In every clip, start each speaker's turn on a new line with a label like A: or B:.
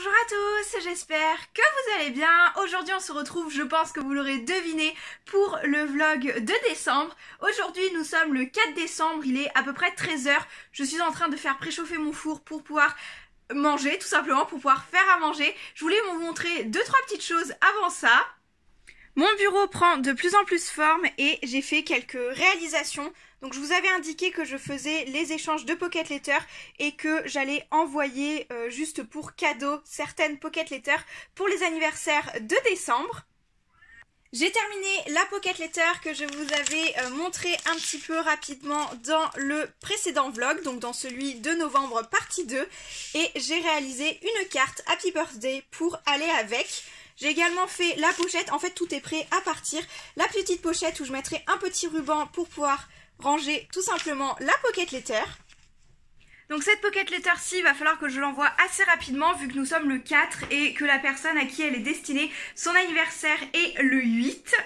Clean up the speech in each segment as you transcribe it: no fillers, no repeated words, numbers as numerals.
A: Bonjour à tous, j'espère que vous allez bien. Aujourd'hui on se retrouve, je pense que vous l'aurez deviné, pour le vlog de décembre. Aujourd'hui nous sommes le 4 décembre, il est à peu près 13 h. Je suis en train de faire préchauffer mon four pour pouvoir manger, tout simplement, pour pouvoir faire à manger. Je voulais vous montrer 2-3 petites choses avant ça. Mon bureau prend de plus en plus forme et j'ai fait quelques réalisations. Donc je vous avais indiqué que je faisais les échanges de Pocket Letter et que j'allais envoyer juste pour cadeau certaines Pocket Letter pour les anniversaires de décembre. J'ai terminé la Pocket Letter que je vous avais montré un petit peu rapidement dans le précédent vlog, donc dans celui de novembre partie 2. Et j'ai réalisé une carte Happy Birthday pour aller avec. J'ai également fait la pochette, en fait tout est prêt à partir. La petite pochette où je mettrai un petit ruban pour pouvoir ranger tout simplement la Pocket Letter. Donc cette Pocket Letter-ci, il va falloir que je l'envoie assez rapidement vu que nous sommes le 4 et que la personne à qui elle est destinée, son anniversaire est le 8.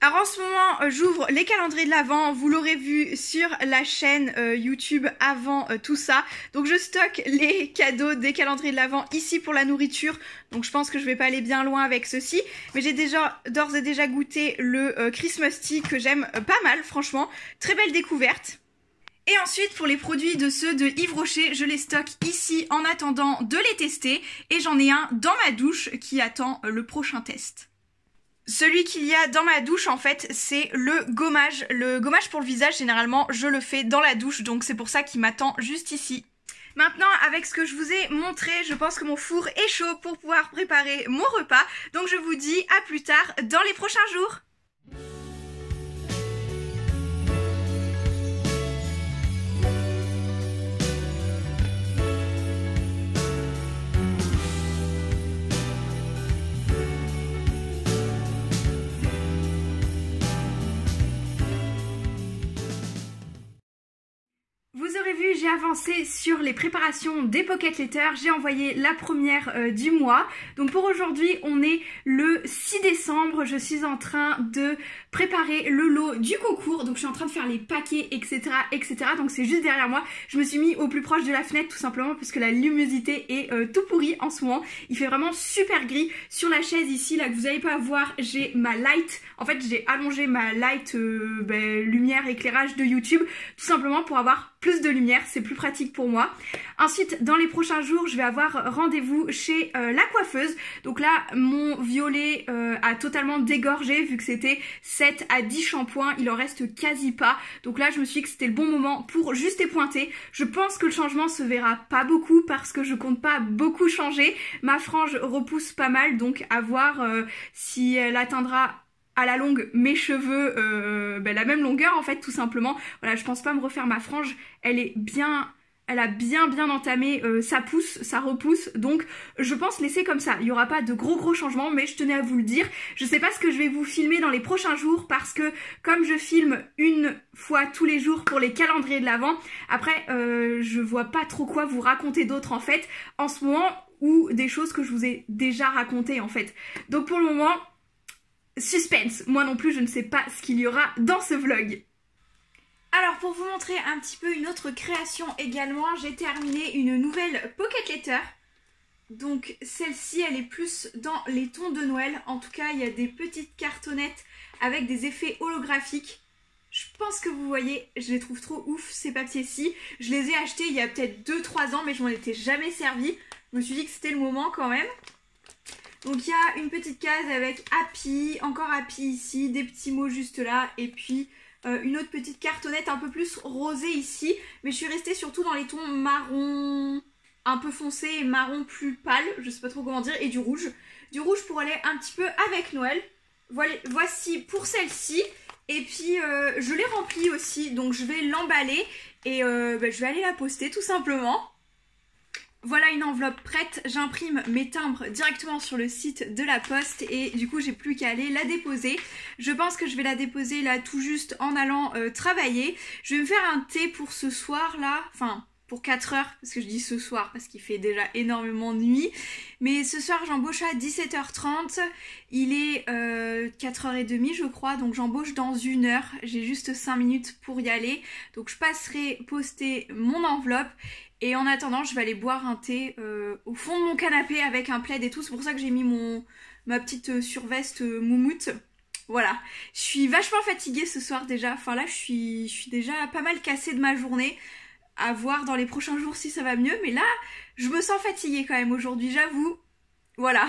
A: Alors en ce moment, j'ouvre les calendriers de l'Avent, vous l'aurez vu sur la chaîne YouTube avant tout ça. Donc je stocke les cadeaux des calendriers de l'Avent ici pour la nourriture. Donc je pense que je vais pas aller bien loin avec ceci. Mais j'ai déjà d'ores et déjà goûté le Christmas Tea que j'aime pas mal, franchement. Très belle découverte. Et ensuite, pour les produits de ceux de Yves Rocher, je les stocke ici en attendant de les tester. Et j'en ai un dans ma douche qui attend le prochain test. Celui qu'il y a dans ma douche, en fait, c'est le gommage. Le gommage pour le visage, généralement, je le fais dans la douche, donc c'est pour ça qu'il m'attend juste ici. Maintenant, avec ce que je vous ai montré, je pense que mon four est chaud pour pouvoir préparer mon repas. Donc je vous dis à plus tard dans les prochains jours. Vous aurez vu, j'ai avancé sur les préparations des Pocket Letter. J'ai envoyé la première du mois. Donc pour aujourd'hui, on est le 6 décembre. Je suis en train de préparer le lot du concours. Donc je suis en train de faire les paquets, etc. etc. Donc c'est juste derrière moi. Je me suis mis au plus proche de la fenêtre tout simplement parce que la luminosité est tout pourrie en ce moment. Il fait vraiment super gris. Sur la chaise ici, là que vous n'allez pas voir, j'ai ma light. En fait, j'ai allongé ma light lumière éclairage de YouTube tout simplement pour avoir plus de lumière, c'est plus pratique pour moi. Ensuite, dans les prochains jours, je vais avoir rendez-vous chez la coiffeuse. Donc là, mon violet a totalement dégorgé vu que c'était 7 à 10 shampoings. Il en reste quasi pas. Donc là, je me suis dit que c'était le bon moment pour juste épointer. Je pense que le changement se verra pas beaucoup parce que je compte pas beaucoup changer. Ma frange repousse pas mal, donc à voir si elle atteindra à la longue mes cheveux la même longueur en fait tout simplement. Voilà, je pense pas me refaire ma frange, elle a bien entamé, ça pousse, ça repousse, donc je pense laisser comme ça. Il n'y aura pas de gros changements, mais je tenais à vous le dire. Je sais pas ce que je vais vous filmer dans les prochains jours parce que comme je filme une fois tous les jours pour les calendriers de l'Avent, après je vois pas trop quoi vous raconter d'autre en fait en ce moment, ou des choses que je vous ai déjà racontées en fait. Donc pour le moment, suspense, moi non plus je ne sais pas ce qu'il y aura dans ce vlog. Alors pour vous montrer un petit peu une autre création également, j'ai terminé une nouvelle Pocket Letter. Donc celle-ci elle est plus dans les tons de Noël, en tout cas il y a des petites cartonnettes avec des effets holographiques. Je pense que vous voyez, je les trouve trop ouf ces papiers-ci. Je les ai achetés il y a peut-être 2-3 ans mais je m'en étais jamais servi. Je me suis dit que c'était le moment quand même. Donc il y a une petite case avec Happy, encore Happy ici, des petits mots juste là, et puis une autre petite cartonnette un peu plus rosée ici. Mais je suis restée surtout dans les tons marron un peu foncé et marron plus pâle, je sais pas trop comment dire, et du rouge. Du rouge pour aller un petit peu avec Noël. Voilà, voici pour celle-ci. Et puis je l'ai remplie aussi, donc je vais l'emballer et je vais aller la poster tout simplement. Voilà une enveloppe prête, j'imprime mes timbres directement sur le site de la poste et du coup j'ai plus qu'à aller la déposer. Je pense que je vais la déposer là tout juste en allant travailler. Je vais me faire un thé pour ce soir là, enfin pour 4 heures, parce que je dis ce soir parce qu'il fait déjà énormément nuit. Mais ce soir j'embauche à 17 h 30, il est 4 h 30 je crois, donc j'embauche dans 1 heure, j'ai juste 5 minutes pour y aller. Donc je passerai poster mon enveloppe Et en attendant, je vais aller boire un thé au fond de mon canapé avec un plaid et tout. C'est pour ça que j'ai mis ma petite surveste moumoute. Voilà, je suis vachement fatiguée ce soir déjà. Enfin là, je suis déjà pas mal cassée de ma journée. À voir dans les prochains jours si ça va mieux. Mais là, je me sens fatiguée quand même aujourd'hui, j'avoue. Voilà.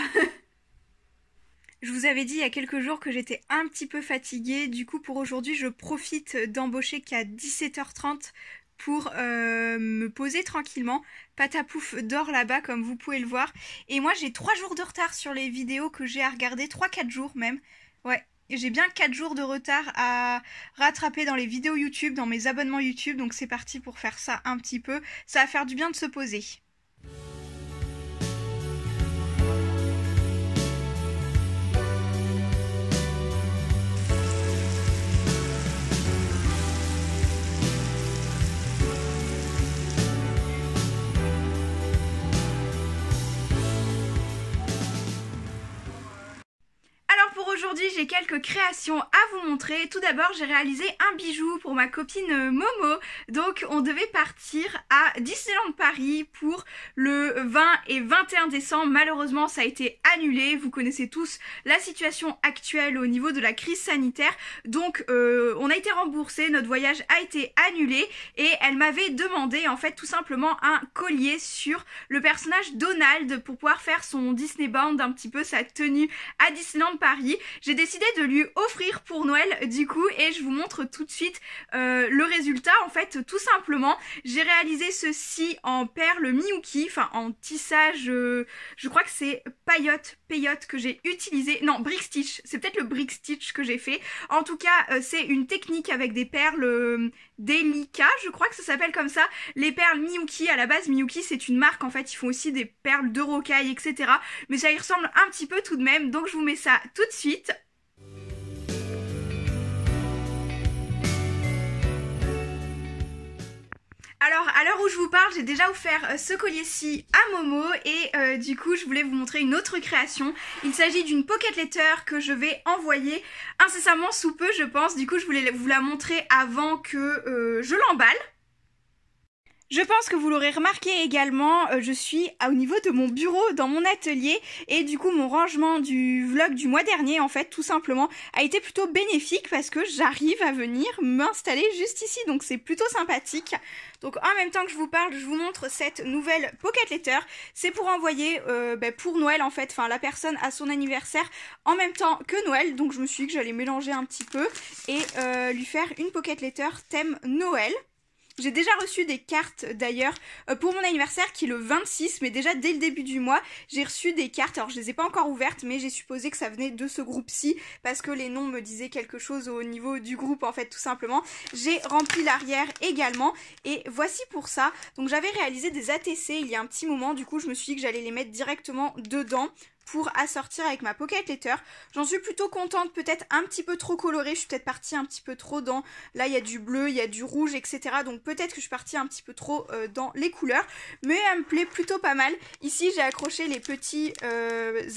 A: Je vous avais dit il y a quelques jours que j'étais un petit peu fatiguée. Du coup, pour aujourd'hui, je profite d'embaucher qu'à 17h30 pour me poser tranquillement. Patapouf dort là-bas comme vous pouvez le voir. Et moi, j'ai 3 jours de retard sur les vidéos que j'ai à regarder. 3-4 jours même. Ouais. J'ai bien 4 jours de retard à rattraper dans les vidéos YouTube, dans mes abonnements YouTube. Donc c'est parti pour faire ça un petit peu. Ça va faire du bien de se poser. Aujourd'hui, j'ai quelques créations à vous montrer. Tout d'abord, j'ai réalisé un bijou pour ma copine Momo. Donc, on devait partir à Disneyland Paris pour le 20 et 21 décembre. Malheureusement, ça a été annulé. Vous connaissez tous la situation actuelle au niveau de la crise sanitaire. Donc, on a été remboursé, notre voyage a été annulé et elle m'avait demandé en fait tout simplement un collier sur le personnage Donald pour pouvoir faire son Disney Band, un petit peu sa tenue à Disneyland Paris. J'ai décidé de lui offrir pour Noël du coup et je vous montre tout de suite le résultat. En fait, tout simplement, j'ai réalisé ceci en perles Miyuki, enfin en tissage, je crois que c'est paillotte que j'ai utilisé, non brick stitch, c'est peut-être le brick stitch que j'ai fait. En tout cas, c'est une technique avec des perles délicat, je crois que ça s'appelle comme ça. Les perles Miyuki, à la base Miyuki c'est une marque en fait, ils font aussi des perles de rocaille etc. Mais ça y ressemble un petit peu tout de même, donc je vous mets ça tout de suite. Alors, à l'heure où je vous parle, j'ai déjà offert ce collier-ci à Momo et du coup, je voulais vous montrer une autre création. Il s'agit d'une pocket letter que je vais envoyer incessamment sous peu, je pense. Du coup, je voulais vous la montrer avant que je l'emballe. Je pense que vous l'aurez remarqué également, je suis au niveau de mon bureau dans mon atelier et du coup mon rangement du vlog du mois dernier en fait tout simplement a été plutôt bénéfique parce que j'arrive à venir m'installer juste ici, donc c'est plutôt sympathique. Donc en même temps que je vous parle, je vous montre cette nouvelle pocket letter. C'est pour envoyer pour Noël en fait, enfin la personne a son anniversaire en même temps que Noël, donc je me suis dit que j'allais mélanger un petit peu et lui faire une pocket letter thème Noël. J'ai déjà reçu des cartes d'ailleurs pour mon anniversaire qui est le 26, mais déjà dès le début du mois, j'ai reçu des cartes. Alors je les ai pas encore ouvertes, mais j'ai supposé que ça venait de ce groupe-ci parce que les noms me disaient quelque chose au niveau du groupe en fait tout simplement. J'ai rempli l'arrière également et voici pour ça. Donc j'avais réalisé des ATC il y a un petit moment, du coup je me suis dit que j'allais les mettre directement dedans pour assortir avec ma pocket letter. J'en suis plutôt contente, peut-être un petit peu trop colorée, je suis peut-être partie un petit peu trop dans, là il y a du bleu, il y a du rouge, etc. Donc peut-être que je suis partie un petit peu trop dans les couleurs, mais elle me plaît plutôt pas mal. Ici j'ai accroché les petits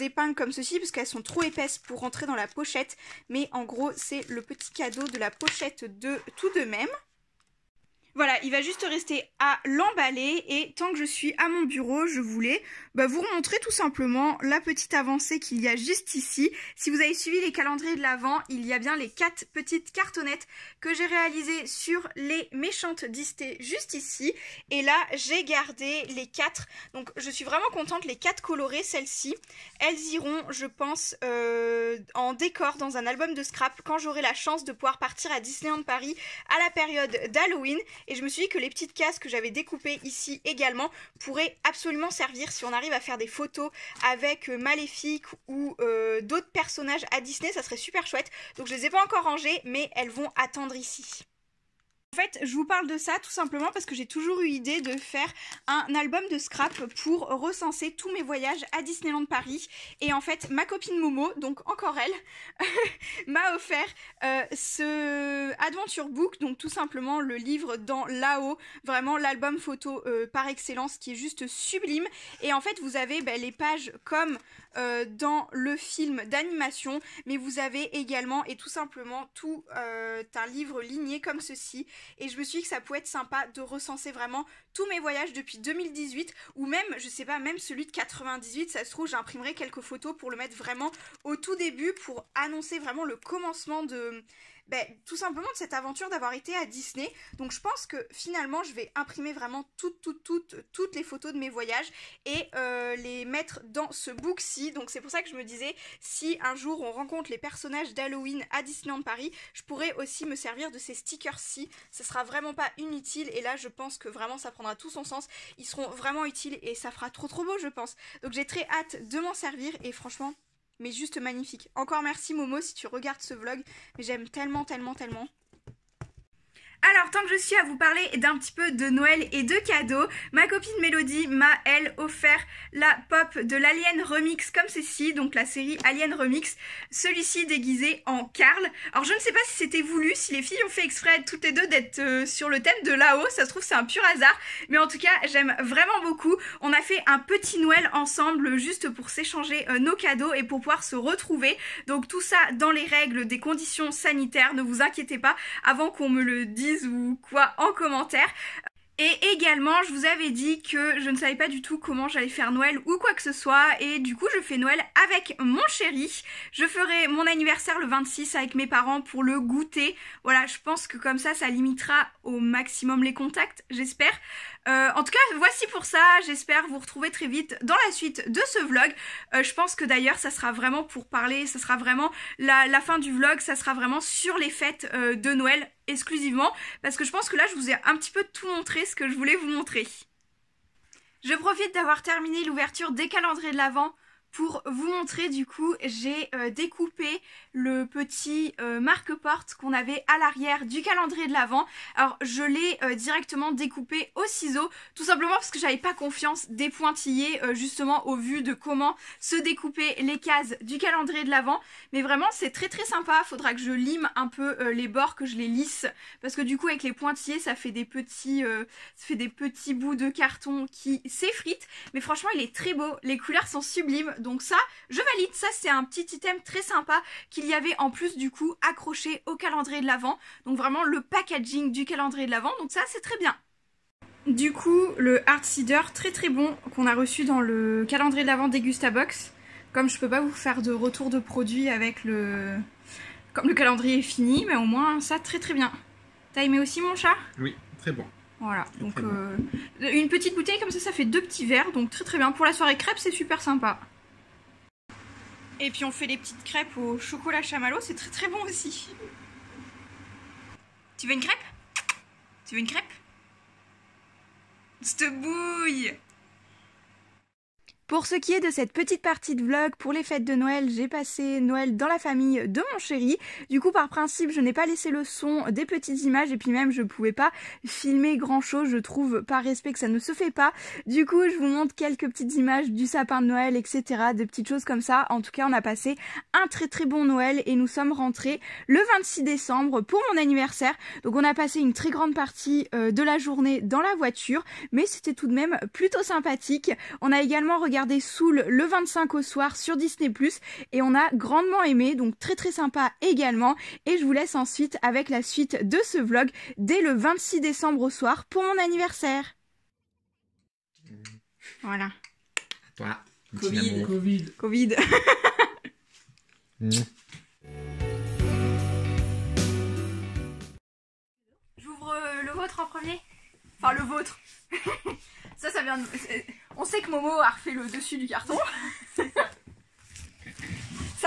A: épingles comme ceci, parce qu'elles sont trop épaisses pour rentrer dans la pochette, mais en gros c'est le petit cadeau de la pochette de tout de même. Voilà, il va juste rester à l'emballer et tant que je suis à mon bureau, je voulais vous remontrer tout simplement la petite avancée qu'il y a juste ici. Si vous avez suivi les calendriers de l'Avent, il y a bien les 4 petites cartonnettes que j'ai réalisées sur les méchantes Disney juste ici. Et là, j'ai gardé les 4. Donc, je suis vraiment contente, les 4 colorées, celles-ci. Elles iront, je pense, en décor dans un album de scrap quand j'aurai la chance de pouvoir partir à Disneyland Paris à la période d'Halloween. Et je me suis dit que les petites cases que j'avais découpées ici également pourraient absolument servir si on arrive à faire des photos avec Maléfique ou d'autres personnages à Disney, ça serait super chouette. Donc je les ai pas encore rangées, mais elles vont attendre ici. En fait, je vous parle de ça tout simplement parce que j'ai toujours eu l'idée de faire un album de scrap pour recenser tous mes voyages à Disneyland Paris. Et en fait, ma copine Momo, donc encore elle, m'a offert ce Adventure Book, donc tout simplement le livre dans là-haut, vraiment l'album photo par excellence qui est juste sublime. Et en fait, vous avez les pages comme dans le film d'animation, mais vous avez également et tout simplement tout un livre ligné comme ceci
B: et je me suis dit que ça pouvait être sympa de recenser vraiment tous mes voyages depuis 2018 ou même, je sais pas, même celui de 98, ça se trouve j'imprimerai quelques photos pour le mettre vraiment au tout début pour annoncer vraiment le commencement de... tout simplement de cette aventure d'avoir été à Disney. Donc je pense que finalement je vais imprimer vraiment toutes les photos de mes voyages et les mettre dans ce book-ci. Donc c'est pour ça que je me disais, si un jour on rencontre les personnages d'Halloween à Disneyland Paris, je pourrais aussi me servir de ces stickers-ci. Ça sera vraiment pas inutile et là je pense que vraiment ça prendra tout son sens. Ils seront vraiment utiles et ça fera trop beau je pense. Donc j'ai très hâte de m'en servir et franchement... mais juste magnifique. Encore merci Momo si tu regardes ce vlog, mais j'aime tellement.
A: Alors, tant que je suis à vous parler d'un petit peu de Noël et de cadeaux, ma copine Mélodie m'a, elle, offert la pop de l'Alien Remix comme ceci, donc la série Alien Remix, celui-ci déguisé en Carl. Alors, je ne sais pas si c'était voulu, si les filles ont fait exprès toutes les deux d'être sur le thème de là-haut, ça se trouve c'est un pur hasard, mais en tout cas, j'aime vraiment beaucoup. On a fait un petit Noël ensemble, juste pour s'échanger nos cadeaux et pour pouvoir se retrouver. Donc, tout ça dans les règles des conditions sanitaires, ne vous inquiétez pas, avant qu'on me le dise ou quoi en commentaire. Et également, je vous avais dit que je ne savais pas du tout comment j'allais faire Noël ou quoi que ce soit. Et du coup, je fais Noël avec mon chéri. Je ferai mon anniversaire le 26 avec mes parents pour le goûter. Voilà, je pense que comme ça limitera au maximum les contacts, j'espère. En tout cas, voici pour ça. J'espère vous retrouver très vite dans la suite de ce vlog. Je pense que d'ailleurs, ça sera vraiment pour parler, ça sera vraiment la fin du vlog, ça sera vraiment sur les fêtes de Noël exclusivement. Parce que je pense que là, je vous ai un petit peu tout montré ce que je voulais vous montrer. Je profite d'avoir terminé l'ouverture des calendriers de l'Avent pour vous montrer. Du coup, j'ai découpé le petit marque-porte qu'on avait à l'arrière du calendrier de l'Avent. Alors, je l'ai directement découpé au ciseau, tout simplement parce que j'avais pas confiance des pointillés, justement au vu de comment se découper les cases du calendrier de l'Avent. Mais vraiment, c'est très sympa. Faudra que je lime un peu les bords, que je les lisse, parce que du coup, avec les pointillés, ça fait des petits bouts de carton qui s'effritent. Mais franchement, il est très beau. Les couleurs sont sublimes. Donc ça, je valide. Ça, c'est un petit item très sympa qu'il y avait en plus du coup accroché au calendrier de l'Avent. Donc vraiment le packaging du calendrier de l'Avent. Donc ça, c'est très bien. Du coup, le Hard Cider très bon qu'on a reçu dans le calendrier de l'Avent Dégustabox. Comme je peux pas vous faire de retour de produit avec comme le calendrier est fini, mais au moins ça très bien. T'as aimé aussi mon chat?
C: Oui, très bon.
A: Voilà, donc une petite bouteille comme ça fait 2 petits verres, donc très bien. Pour la soirée crêpes, c'est super sympa. Et puis on fait les petites crêpes au chocolat chamallow, c'est très bon aussi. Tu veux une crêpe? Tu veux une crêpe? C'te bouille! Pour ce qui est de cette petite partie de vlog pour les fêtes de Noël, j'ai passé Noël dans la famille de mon chéri. Du coup, par principe, je n'ai pas laissé le son des petites images et puis même je pouvais pas filmer grand chose, je trouve par respect que ça ne se fait pas. Du coup, je vous montre quelques petites images du sapin de Noël, etc. De petites choses comme ça. En tout cas, on a passé un très bon Noël et nous sommes rentrés le 26 décembre pour mon anniversaire. Donc on a passé une très grande partie de la journée dans la voiture, mais c'était tout de même plutôt sympathique. On a également regardé Soul le 25 au soir sur Disney+, et on a grandement aimé, donc très sympa également. Et je vous laisse ensuite avec la suite de ce vlog dès le 26 décembre au soir pour mon anniversaire. Voilà.
C: À toi.
A: Covid. J'ouvre le vôtre en premier. Enfin le vôtre. Ça vient de... On sait que Momo a refait le dessus du carton. Ça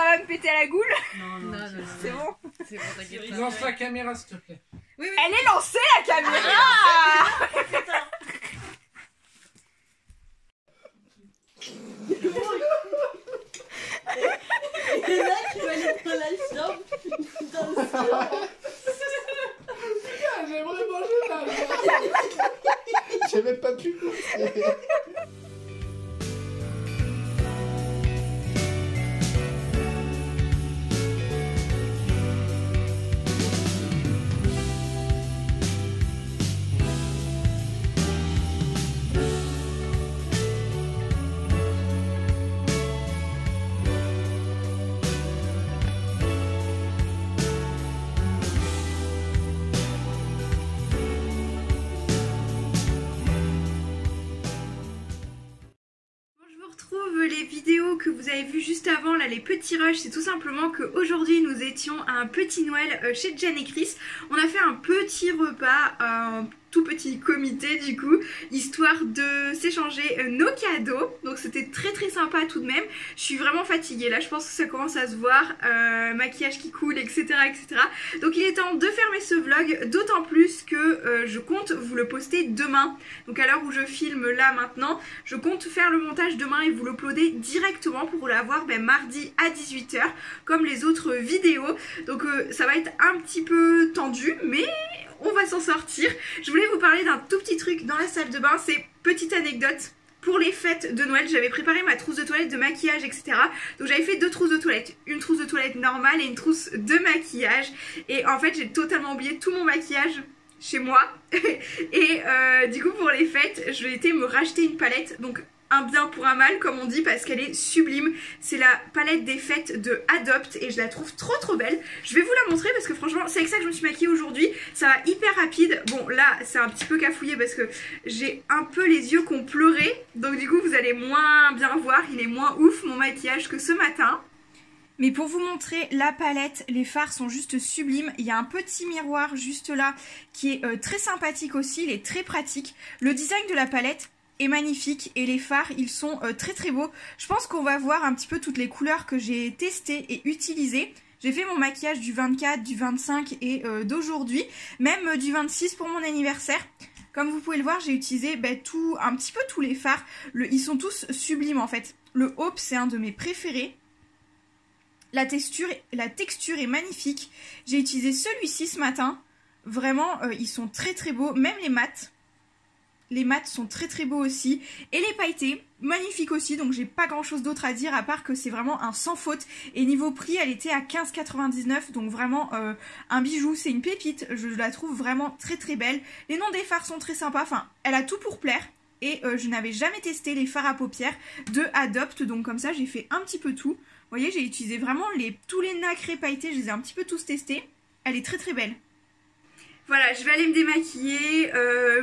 A: va me péter à la goule.
D: Non.
A: C'est bon.
D: C'est bon, t'inquiète pas.
C: Lance la caméra s'il te plaît.
D: Oui.
A: Elle est lancée la caméra.
E: Il y en a qui va aller dans la chambre.
C: J'aimerais manger là. J'ai même pas pu.
A: les vidéos que vous avez vues juste avant, là les petits rushs, c'est tout simplement qu'aujourd'hui nous étions à un petit Noël chez Jen et Chris. On a fait un petit repas, un tout petit comité du coup, histoire de s'échanger nos cadeaux. Donc c'était très sympa tout de même. Je suis vraiment fatiguée là, je pense que ça commence à se voir, maquillage qui coule, etc. Donc il est temps de fermer ce vlog, d'autant plus que je compte vous le poster demain. Donc à l'heure où je filme là maintenant, je compte faire le montage demain et vous l'uploader directement pour l'avoir mardi à 18 h comme les autres vidéos. Donc ça va être un petit peu tendu, mais on va s'en sortir. Je voulais vous parler d'un tout petit truc dans la salle de bain, c'est petite anecdote. Pour les fêtes de Noël, j'avais préparé ma trousse de toilette de maquillage, etc. Donc j'avais fait deux trousses de toilette. Une trousse de toilette normale et une trousse de maquillage. Et en fait, j'ai totalement oublié tout mon maquillage chez moi. Et du coup, pour les fêtes, je vais été me racheter une palette. Donc un bien pour un mal, comme on dit, parce qu'elle est sublime. C'est la palette des fêtes de Adopt et je la trouve trop belle. Je vais vous la montrer parce que franchement, c'est avec ça que je me suis maquillée aujourd'hui. Ça va hyper rapide. Bon, là, c'est un petit peu cafouillé parce que j'ai un peu les yeux qui ont pleuré. Donc du coup, vous allez moins bien voir. Il est moins ouf, mon maquillage, que ce matin. Mais pour vous montrer la palette, les fards sont juste sublimes. Il y a un petit miroir juste là qui est très sympathique aussi. Il est très pratique. Le design de la palette est magnifique et les fards ils sont très beaux. Je pense qu'on va voir un petit peu toutes les couleurs que j'ai testées et utilisées. J'ai fait mon maquillage du 24, du 25 et d'aujourd'hui, même du 26 pour mon anniversaire. Comme vous pouvez le voir, j'ai utilisé un petit peu tous les fards. Ils sont tous sublimes en fait. Le Hope c'est un de mes préférés. La texture est magnifique. J'ai utilisé celui-ci ce matin. Vraiment, ils sont très beaux. Même les mats. Les mats sont très beaux aussi. Et les pailletés, magnifiques aussi. Donc j'ai pas grand chose d'autre à dire à part que c'est vraiment un sans faute. Et niveau prix, elle était à 15,99 €. Donc vraiment un bijou. C'est une pépite. Je la trouve vraiment très belle. Les noms des fards sont très sympas. Enfin, elle a tout pour plaire. Et je n'avais jamais testé les fards à paupières de Adopt. Donc comme ça, j'ai fait un petit peu tout. Vous voyez, j'ai utilisé vraiment tous les nacrés pailletés. Je les ai un petit peu tous testés. Elle est très belle. Voilà, je vais aller me démaquiller,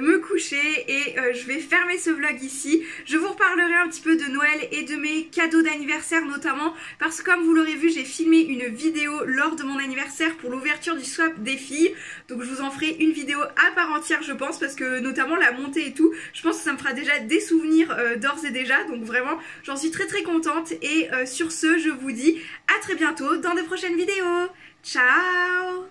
A: me coucher et je vais fermer ce vlog ici. Je vous reparlerai un petit peu de Noël et de mes cadeaux d'anniversaire notamment parce que comme vous l'aurez vu, j'ai filmé une vidéo lors de mon anniversaire pour l'ouverture du swap des filles. Donc je vous en ferai une vidéo à part entière je pense parce que notamment la montée et tout, je pense que ça me fera déjà des souvenirs d'ores et déjà. Donc vraiment, j'en suis très contente et sur ce, je vous dis à très bientôt dans de prochaines vidéos. Ciao!